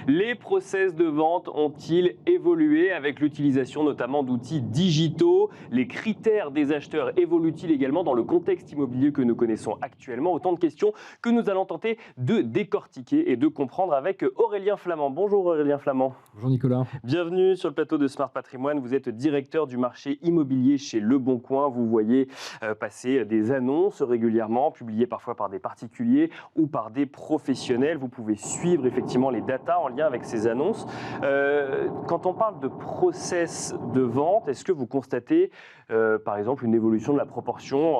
Les process de vente ont-ils évolué avec l'utilisation notamment d'outils digitaux? Les critères des acheteurs évoluent-ils également dans le contexte immobilier que nous connaissons actuellement? Autant de questions que nous allons tenter de décortiquer et de comprendre avec Aurélien Flamand. Bonjour Aurélien Flamand. Bonjour Nicolas. Bienvenue sur le plateau de Smart Patrimoine. Vous êtes directeur du marché immobilier chez Le Bon Coin. Vous voyez passer des annonces régulièrement, publiées parfois par des particuliers ou par des professionnels. Vous pouvez suivre effectivement les datas en lien avec ces annonces. Quand on parle de process de vente, est-ce que vous constatez par exemple une évolution de la proportion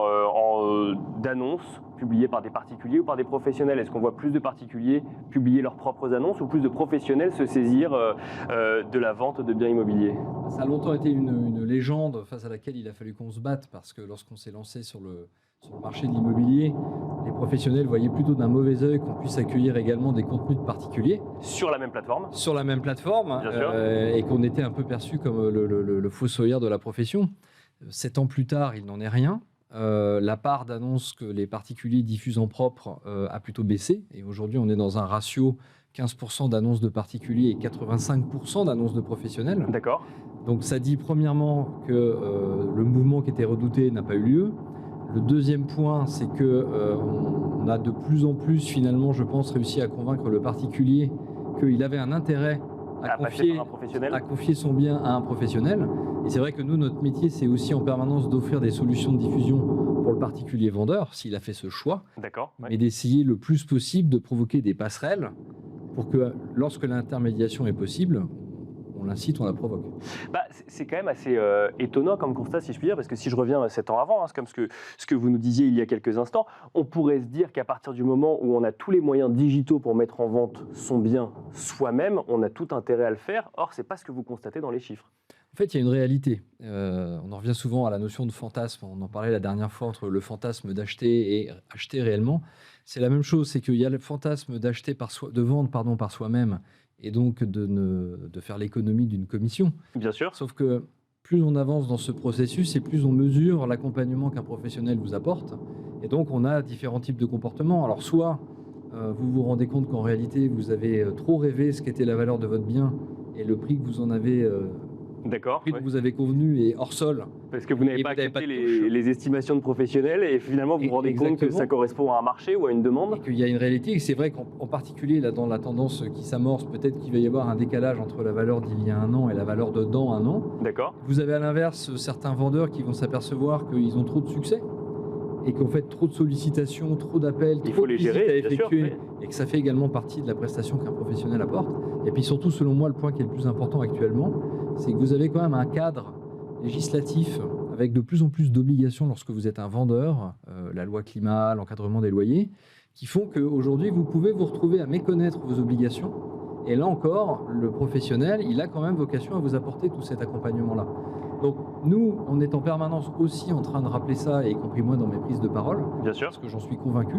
d'annonces publiées par des particuliers ou par des professionnels? Est-ce qu'on voit plus de particuliers publier leurs propres annonces ou plus de professionnels se saisir de la vente de biens immobiliers? Ça a longtemps été une légende face à laquelle il a fallu qu'on se batte parce que lorsqu'on s'est lancé sur le marché de l'immobilier, les professionnels voyaient plutôt d'un mauvais œil qu'on puisse accueillir également des contenus de particuliers. Sur la même plateforme? Sur la même plateforme, Bien sûr. Et qu'on était un peu perçu comme le fossoyeur de la profession. 7 ans plus tard, il n'en est rien. La part d'annonces que les particuliers diffusent en propre a plutôt baissé. Et aujourd'hui, on est dans un ratio 15% d'annonces de particuliers et 85% d'annonces de professionnels. D'accord. Donc ça dit premièrement que le mouvement qui était redouté n'a pas eu lieu. Le deuxième point, c'est qu'on a de plus en plus, finalement, je pense, réussi à convaincre le particulier qu'il avait un intérêt à confier son bien à un professionnel. Et c'est vrai que nous, notre métier, c'est aussi en permanence d'offrir des solutions de diffusion pour le particulier vendeur, s'il a fait ce choix, mais d'essayer le plus possible de provoquer des passerelles pour que, lorsque l'intermédiation est possible, on l'incite, on la provoque. C'est quand même assez étonnant comme constat, si je puis dire, parce que si je reviens 7 ans avant, c'est comme ce que vous nous disiez il y a quelques instants, on pourrait se dire qu'à partir du moment où on a tous les moyens digitaux pour mettre en vente son bien soi-même, on a tout intérêt à le faire. Or, ce n'est pas ce que vous constatez dans les chiffres. En fait, il y a une réalité. On en revient souvent à la notion de fantasme. On en parlait la dernière fois entre le fantasme d'acheter et acheter réellement. C'est la même chose, c'est qu'il y a le fantasme de vendre par soi-même et donc de faire l'économie d'une commission. Bien sûr. Sauf que plus on avance dans ce processus et plus on mesure l'accompagnement qu'un professionnel vous apporte. Et donc, on a différents types de comportements. Alors, soit vous vous rendez compte qu'en réalité, vous avez trop rêvé ce qu'était la valeur de votre bien et le prix que vous en avez... que vous avez convenu est hors sol. Parce que vous n'avez pas accepté les estimations de professionnels et finalement vous vous rendez compte que ça correspond à un marché ou à une demande. Et qu'il y a une réalité, et c'est vrai qu'en particulier là, dans la tendance qui s'amorce, peut-être qu'il va y avoir un décalage entre la valeur d'il y a un an et la valeur de dans un an. D'accord. Vous avez à l'inverse certains vendeurs qui vont s'apercevoir qu'ils ont trop de succès et qu'en fait trop de sollicitations, trop d'appels, trop de visites à effectuer, et que ça fait également partie de la prestation qu'un professionnel apporte. Et puis surtout, selon moi, le point qui est le plus important actuellement, c'est que vous avez quand même un cadre législatif avec de plus en plus d'obligations lorsque vous êtes un vendeur, la loi climat, l'encadrement des loyers, qui font qu'aujourd'hui, vous pouvez vous retrouver à méconnaître vos obligations. Et là encore, le professionnel, il a quand même vocation à vous apporter tout cet accompagnement-là. Donc nous, on est en permanence aussi en train de rappeler ça, et y compris moi dans mes prises de parole, bien sûr, parce que j'en suis convaincu.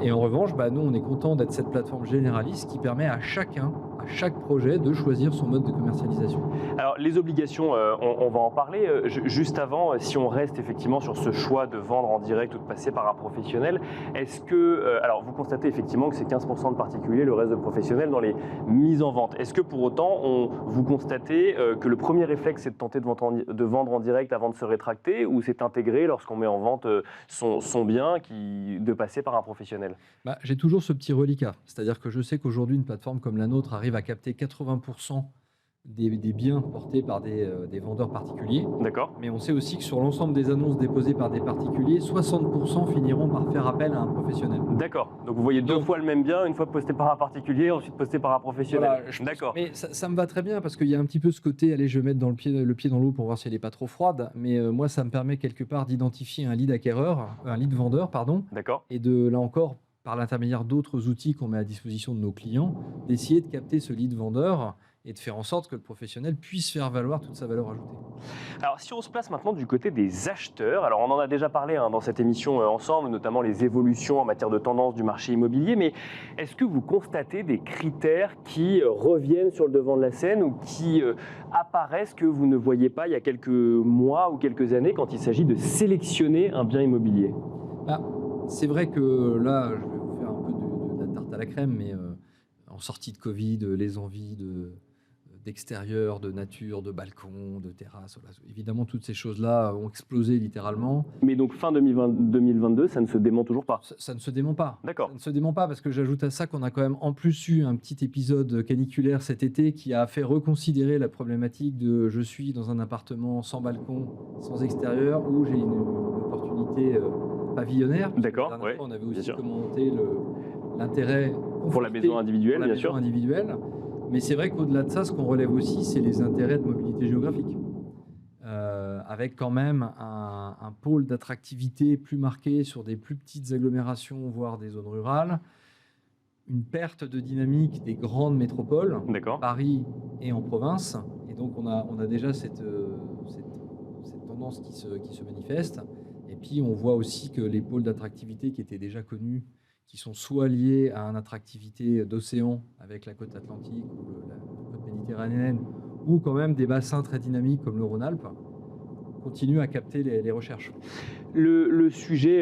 Et en revanche, nous, on est content d'être cette plateforme généraliste qui permet à chacun, à chaque projet, de choisir son mode de commercialisation. Alors, les obligations, on va en parler. Juste avant, si on reste effectivement sur ce choix de vendre en direct ou de passer par un professionnel, est-ce que... alors, vous constatez effectivement que c'est 15% de particuliers, le reste de professionnels dans les mises en vente. Est-ce que pour autant, vous constatez que le premier réflexe, c'est de tenter de vendre en direct avant de se rétracter, ou c'est intégré lorsqu'on met en vente son bien, de passer par un professionnel? J'ai toujours ce petit reliquat. C'est-à-dire que je sais qu'aujourd'hui, une plateforme comme la nôtre arrive à capter 80% des biens portés par des vendeurs particuliers. D'accord. Mais on sait aussi que sur l'ensemble des annonces déposées par des particuliers, 60% finiront par faire appel à un professionnel. D'accord. Donc vous voyez deux fois le même bien, une fois posté par un particulier, ensuite posté par un professionnel. Voilà, d'accord. Mais ça me va très bien parce qu'il y a un petit peu ce côté, allez, je vais mettre le pied dans l'eau pour voir si elle n'est pas trop froide. Mais moi, ça me permet quelque part d'identifier un lead vendeur, D'accord. Et de, là encore, par l'intermédiaire d'autres outils qu'on met à disposition de nos clients, d'essayer de capter ce lead vendeur et de faire en sorte que le professionnel puisse faire valoir toute sa valeur ajoutée. Alors, si on se place maintenant du côté des acheteurs, alors on en a déjà parlé dans cette émission ensemble, notamment les évolutions en matière de tendance du marché immobilier, mais est-ce que vous constatez des critères qui reviennent sur le devant de la scène ou qui apparaissent que vous ne voyiez pas il y a quelques mois ou quelques années quand il s'agit de sélectionner un bien immobilier? C'est vrai que là, je vais vous faire un peu de la tarte à la crème, mais en sortie de Covid, les envies d'extérieur, de nature, de balcon, de terrasse. Voilà. Évidemment, toutes ces choses-là ont explosé littéralement. Mais donc fin 2022, ça ne se dément toujours pas. Ça ne se dément pas. D'accord. Ça ne se dément pas parce que j'ajoute à ça qu'on a quand même en plus eu un petit épisode caniculaire cet été qui a fait reconsidérer la problématique de je suis dans un appartement sans balcon, sans extérieur, où j'ai une opportunité pavillonnaire. D'accord, ouais. On avait aussi commenté l'intérêt pour la maison individuelle, bien sûr. Mais c'est vrai qu'au-delà de ça, ce qu'on relève aussi, c'est les intérêts de mobilité géographique. Avec quand même un pôle d'attractivité plus marqué sur des plus petites agglomérations, voire des zones rurales, une perte de dynamique des grandes métropoles, Paris et en province. Et donc on a déjà cette tendance qui se manifeste. Et puis on voit aussi que les pôles d'attractivité qui étaient déjà connus, qui sont soit liés à une attractivité d'océan avec la côte atlantique ou la côte méditerranéenne, ou quand même des bassins très dynamiques comme le Rhône-Alpes, continuent à capter les recherches. Le sujet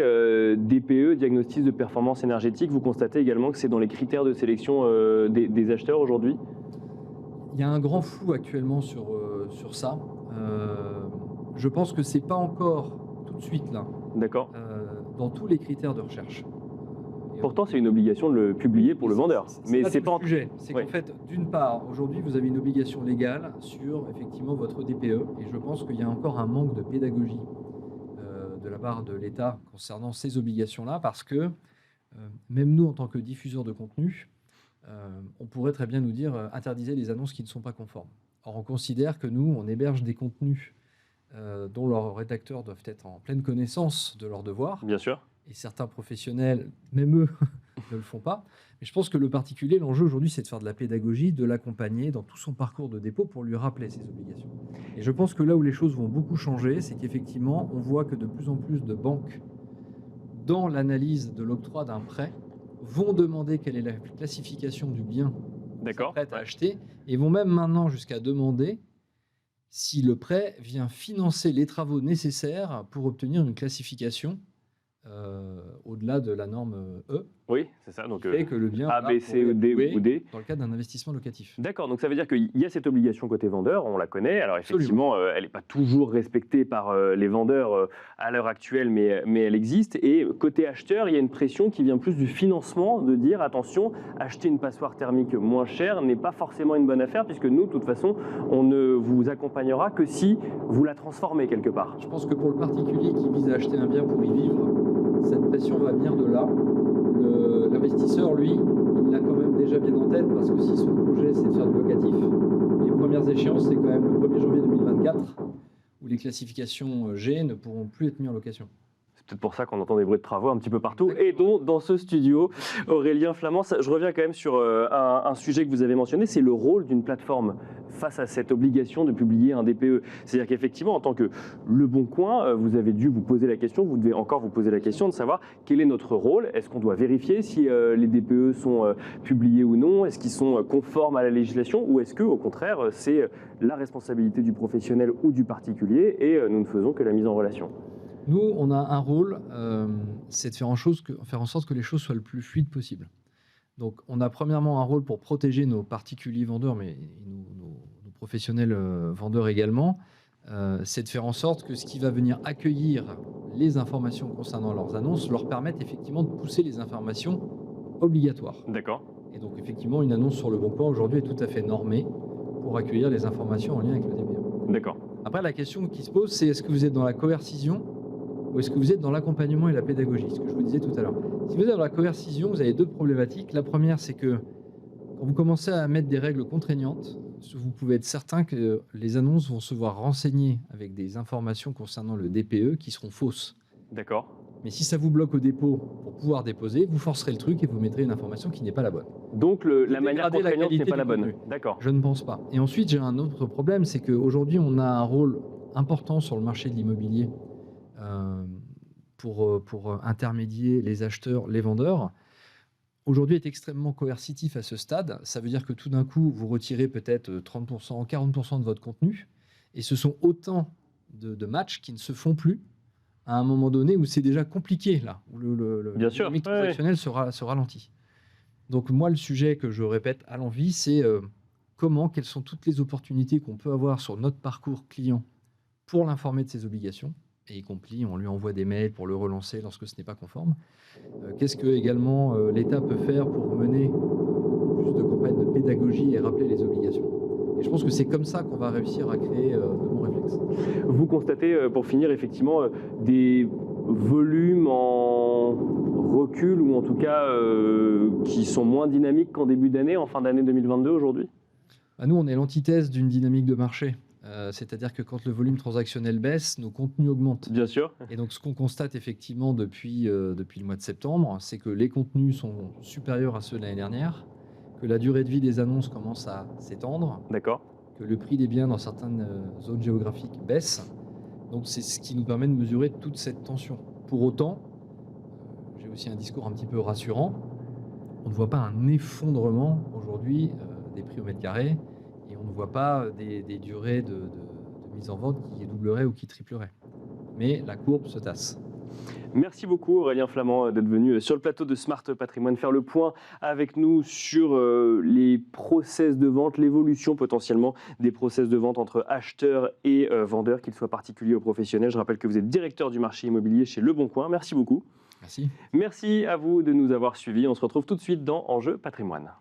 DPE, diagnostic de performance énergétique, vous constatez également que c'est dans les critères de sélection des acheteurs aujourd'hui ? Il y a un grand flou actuellement sur ça. Je pense que ce n'est pas encore tout de suite là. D'accord. Dans tous les critères de recherche. Pourtant, c'est une obligation de le publier pour le vendeur. Mais c'est pas le sujet. C'est qu'en fait, d'une part, aujourd'hui, vous avez une obligation légale sur effectivement votre DPE, et je pense qu'il y a encore un manque de pédagogie de la part de l'État concernant ces obligations-là, parce que même nous, en tant que diffuseurs de contenu, on pourrait très bien nous dire interdisez les annonces qui ne sont pas conformes. Or, on considère que nous, on héberge des contenus dont leurs rédacteurs doivent être en pleine connaissance de leurs devoirs. Bien sûr. Et certains professionnels, même eux, ne le font pas. Mais je pense que le particulier, l'enjeu aujourd'hui, c'est de faire de la pédagogie, de l'accompagner dans tout son parcours de dépôt pour lui rappeler ses obligations. Et je pense que là où les choses vont beaucoup changer, c'est qu'effectivement, on voit que de plus en plus de banques, dans l'analyse de l'octroi d'un prêt, vont demander quelle est la classification du bien prêt à acheter, et vont même maintenant jusqu'à demander si le prêt vient financer les travaux nécessaires pour obtenir une classification au-delà de la norme E. Oui, c'est ça. Donc fait que le bien A, B, C, ou D. Dans le cadre d'un investissement locatif. D'accord, donc ça veut dire qu'il y a cette obligation côté vendeur, on la connaît. Alors effectivement, elle n'est pas toujours respectée par les vendeurs à l'heure actuelle, mais elle existe. Et côté acheteur, il y a une pression qui vient plus du financement, de dire attention, acheter une passoire thermique moins chère n'est pas forcément une bonne affaire, puisque nous, de toute façon, on ne vous accompagnera que si vous la transformez quelque part. Je pense que pour le particulier qui vise à acheter un bien pour y vivre, cette pression va venir de là. L'investisseur, lui, il l'a quand même déjà bien en tête, parce que si son projet c'est de faire du locatif, les premières échéances c'est quand même le 1er janvier 2024, où les classifications G ne pourront plus être mises en location. C'est peut-être pour ça qu'on entend des bruits de travaux un petit peu partout. Exactement. Et donc, dans ce studio, Aurélien Flamand, je reviens quand même sur un sujet que vous avez mentionné, c'est le rôle d'une plateforme face à cette obligation de publier un DPE. C'est-à-dire qu'effectivement, en tant que Le Bon Coin, vous avez dû vous poser la question, vous devez encore vous poser la question de savoir quel est notre rôle. Est-ce qu'on doit vérifier si les DPE sont publiés ou non? Est-ce qu'ils sont conformes à la législation? Ou est-ce que, au contraire, c'est la responsabilité du professionnel ou du particulier et nous ne faisons que la mise en relation? Nous, on a un rôle, c'est de faire en sorte que les choses soient le plus fluides possible. Donc, on a premièrement un rôle pour protéger nos particuliers vendeurs, mais nos professionnels vendeurs également. C'est de faire en sorte que ce qui va venir accueillir les informations concernant leurs annonces leur permette effectivement de pousser les informations obligatoires. D'accord. Et donc, effectivement, une annonce sur Le Bon Coin aujourd'hui est tout à fait normée pour accueillir les informations en lien avec le DPE. D'accord. Après, la question qui se pose, c'est est-ce que vous êtes dans la coercition ou est-ce que vous êtes dans l'accompagnement et la pédagogie, ce que je vous disais tout à l'heure. Si vous êtes dans la coercition, vous avez deux problématiques. La première, c'est que quand vous commencez à mettre des règles contraignantes, vous pouvez être certain que les annonces vont se voir renseigner avec des informations concernant le DPE qui seront fausses. D'accord. Mais si ça vous bloque au dépôt pour pouvoir déposer, vous forcerez le truc et vous mettrez une information qui n'est pas la bonne. Donc la manière contraignante n'est pas la bonne. D'accord. Je ne pense pas. Et ensuite, j'ai un autre problème, c'est qu'aujourd'hui, on a un rôle important sur le marché de l'immobilier pour intermédier les acheteurs, les vendeurs. Aujourd'hui est extrêmement coercitif à ce stade. Ça veut dire que tout d'un coup, vous retirez peut-être 30%, 40% de votre contenu, et ce sont autant de matchs qui ne se font plus à un moment donné où c'est déjà compliqué, là, où le dynamique transactionnel se ralentit. Donc moi, le sujet que je répète à l'envi, c'est quelles sont toutes les opportunités qu'on peut avoir sur notre parcours client pour l'informer de ses obligations, et y compris on lui envoie des mails pour le relancer lorsque ce n'est pas conforme. Qu'est-ce que également l'État peut faire pour mener beaucoup plus de campagnes de pédagogie et rappeler les obligations. Et je pense que c'est comme ça qu'on va réussir à créer de bons réflexes. Vous constatez, pour finir, effectivement, des volumes en recul, ou en tout cas qui sont moins dynamiques qu'en début d'année, en fin d'année 2022 aujourd'hui? Nous, on est l'antithèse d'une dynamique de marché. C'est-à-dire que quand le volume transactionnel baisse, nos contenus augmentent. Bien sûr. Et donc, ce qu'on constate effectivement depuis le mois de septembre, c'est que les contenus sont supérieurs à ceux de l'année dernière, que la durée de vie des annonces commence à s'étendre, d'accord, que le prix des biens dans certaines zones géographiques baisse. Donc, c'est ce qui nous permet de mesurer toute cette tension. Pour autant, j'ai aussi un discours un petit peu rassurant. On ne voit pas un effondrement aujourd'hui des prix au mètre carré. Et on ne voit pas des durées de mise en vente qui doubleraient ou qui tripleraient. Mais la courbe se tasse. Merci beaucoup Aurélien Flamand d'être venu sur le plateau de Smart Patrimoine faire le point avec nous sur les process de vente, l'évolution potentiellement des process de vente entre acheteurs et vendeurs, qu'ils soient particuliers ou professionnels. Je rappelle que vous êtes directeur du marché immobilier chez Le Bon Coin. Merci beaucoup. Merci. Merci à vous de nous avoir suivis. On se retrouve tout de suite dans Enjeu Patrimoine.